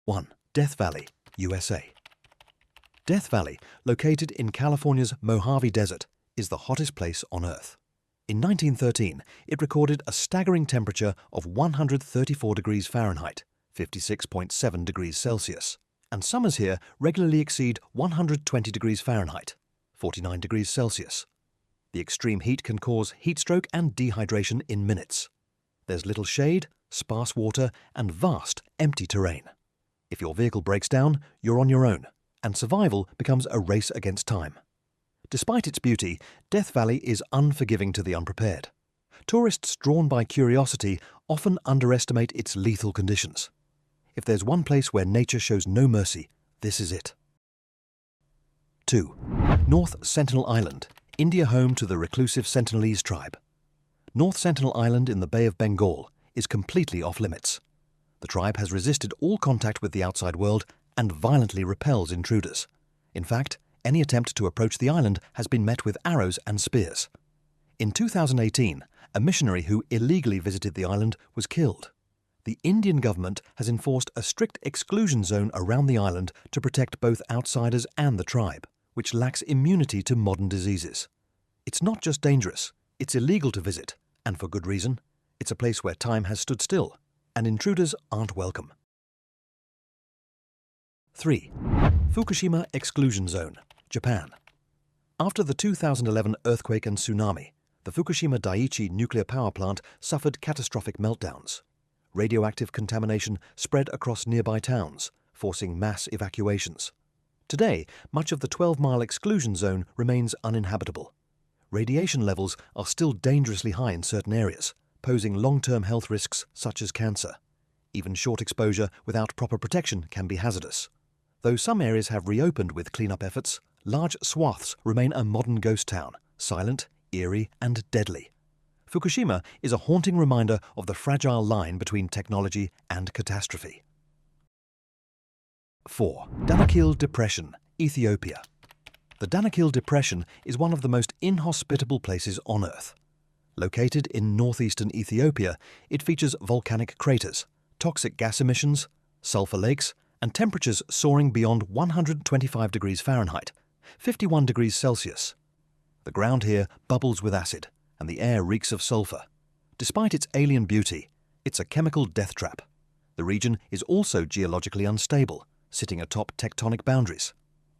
1. Death Valley, USA. Death Valley, located in California's Mojave Desert, is the hottest place on Earth. In 1913, it recorded a staggering temperature of 134 degrees Fahrenheit, 56.7 degrees Celsius, and summers here regularly exceed 120 degrees Fahrenheit, 49 degrees Celsius. The extreme heat can cause heat stroke and dehydration in minutes. There's little shade, sparse water, and vast, empty terrain. If your vehicle breaks down, you're on your own, and survival becomes a race against time. Despite its beauty, Death Valley is unforgiving to the unprepared. Tourists drawn by curiosity often underestimate its lethal conditions. If there's one place where nature shows no mercy, this is it. 2. North Sentinel Island, India home to the reclusive Sentinelese tribe. North Sentinel Island in the Bay of Bengal is completely off-limits. The tribe has resisted all contact with the outside world and violently repels intruders. In fact, any attempt to approach the island has been met with arrows and spears. In 2018, a missionary who illegally visited the island was killed. The Indian government has enforced a strict exclusion zone around the island to protect both outsiders and the tribe, which lacks immunity to modern diseases. It's not just dangerous, it's illegal to visit, and for good reason. It's a place where time has stood still, and intruders aren't welcome. 3. Fukushima Exclusion Zone, Japan. After the 2011 earthquake and tsunami, the Fukushima Daiichi nuclear power plant suffered catastrophic meltdowns. Radioactive contamination spread across nearby towns, forcing mass evacuations. Today, much of the 12-mile exclusion zone remains uninhabitable. Radiation levels are still dangerously high in certain areas, posing long-term health risks such as cancer. Even short exposure without proper protection can be hazardous. Though some areas have reopened with cleanup efforts, large swaths remain a modern ghost town, silent, eerie, and deadly. Fukushima is a haunting reminder of the fragile line between technology and catastrophe. 4. Danakil Depression, Ethiopia. The Danakil Depression is one of the most inhospitable places on Earth. Located in northeastern Ethiopia, it features volcanic craters, toxic gas emissions, sulfur lakes, and temperatures soaring beyond 125 degrees Fahrenheit, 51 degrees Celsius. The ground here bubbles with acid, and the air reeks of sulfur. Despite its alien beauty, it's a chemical death trap. The region is also geologically unstable, sitting atop tectonic boundaries.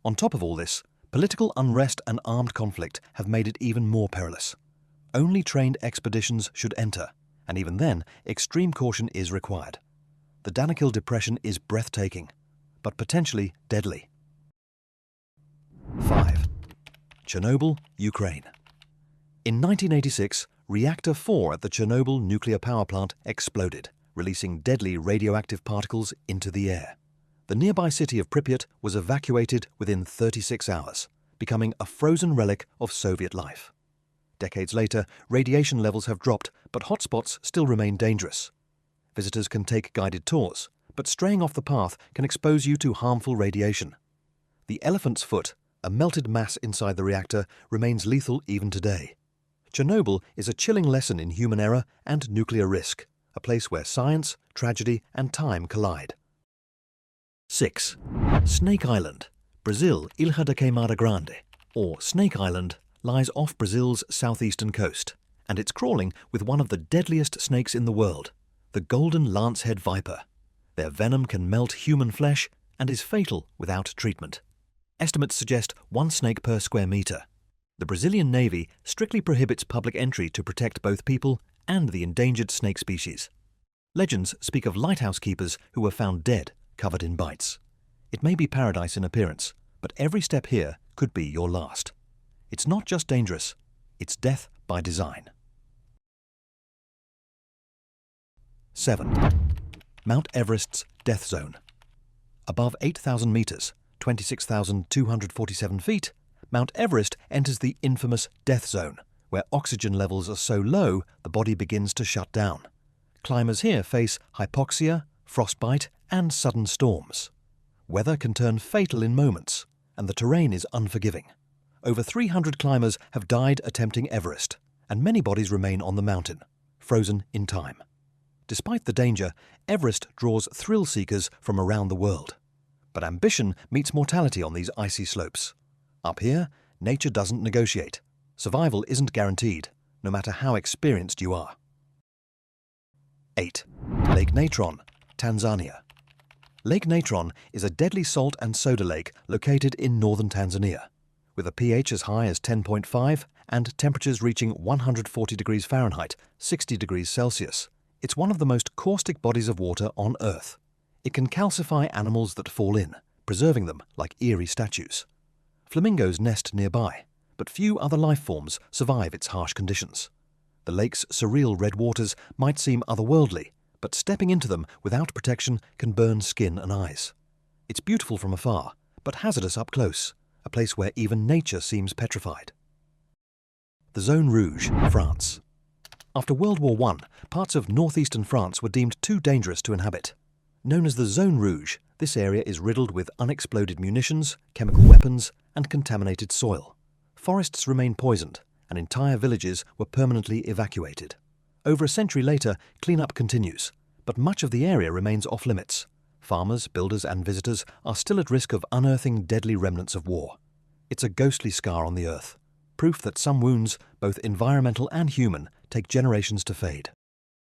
On top of all this, political unrest and armed conflict have made it even more perilous. Only trained expeditions should enter, and even then, extreme caution is required. The Danakil Depression is breathtaking, but potentially deadly. 5. Chernobyl, Ukraine. In 1986, Reactor 4 at the Chernobyl nuclear power plant exploded, releasing deadly radioactive particles into the air. The nearby city of Pripyat was evacuated within 36 hours, becoming a frozen relic of Soviet life. Decades later, radiation levels have dropped, but hotspots still remain dangerous. Visitors can take guided tours, but straying off the path can expose you to harmful radiation. The elephant's foot, a melted mass inside the reactor, remains lethal even today. Chernobyl is a chilling lesson in human error and nuclear risk, a place where science, tragedy, and time collide. 6. Snake Island, Brazil, Ilha da Queimada Grande, or Snake Island, lies off Brazil's southeastern coast, and it's crawling with one of the deadliest snakes in the world, the golden lancehead viper. Their venom can melt human flesh and is fatal without treatment. Estimates suggest 1 snake per square meter. The Brazilian Navy strictly prohibits public entry to protect both people and the endangered snake species. Legends speak of lighthouse keepers who were found dead, covered in bites. It may be paradise in appearance, but every step here could be your last. It's not just dangerous, it's death by design. 7. Mount Everest's Death Zone. Above 8,000 meters, 26,247 feet, Mount Everest enters the infamous death zone, where oxygen levels are so low the body begins to shut down. Climbers here face hypoxia, frostbite, and sudden storms. Weather can turn fatal in moments, and the terrain is unforgiving. Over 300 climbers have died attempting Everest, and many bodies remain on the mountain, frozen in time. Despite the danger, Everest draws thrill seekers from around the world. But ambition meets mortality on these icy slopes. Up here, nature doesn't negotiate. Survival isn't guaranteed, no matter how experienced you are. 8. Lake Natron, Tanzania. Lake Natron is a deadly salt and soda lake located in northern Tanzania. With a pH as high as 10.5 and temperatures reaching 140 degrees Fahrenheit, 60 degrees Celsius, it's one of the most caustic bodies of water on Earth. It can calcify animals that fall in, preserving them like eerie statues. Flamingos nest nearby, but few other life forms survive its harsh conditions. The lake's surreal red waters might seem otherworldly, but stepping into them without protection can burn skin and eyes. It's beautiful from afar, but hazardous up close, a place where even nature seems petrified. The Zone Rouge, France. After World War I, parts of northeastern France were deemed too dangerous to inhabit. Known as the Zone Rouge, this area is riddled with unexploded munitions, chemical weapons, and contaminated soil. Forests remain poisoned, and entire villages were permanently evacuated. Over a century later, cleanup continues, but much of the area remains off-limits. Farmers, builders, and visitors are still at risk of unearthing deadly remnants of war. It's a ghostly scar on the Earth, proof that some wounds, both environmental and human, take generations to fade.